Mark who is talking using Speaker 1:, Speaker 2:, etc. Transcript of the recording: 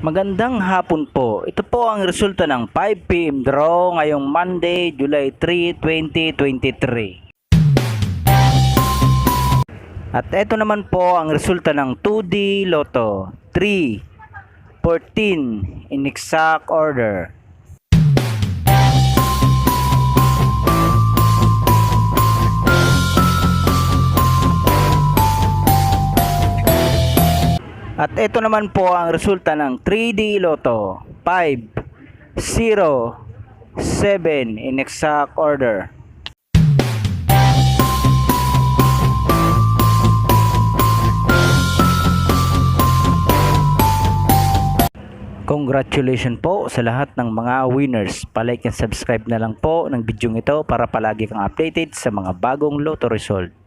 Speaker 1: Magandang hapon po. Ito po ang resulta ng 5 PM draw ngayong Monday, July 3, 2023. At ito naman po ang resulta ng 2D Lotto 3, 14 in exact order. At ito naman po ang resulta ng 3D Lotto 5, 0, 7 in exact order. Congratulations po sa lahat ng mga winners. Palike and subscribe na lang po ng video ito para palagi kang updated sa mga bagong Lotto result.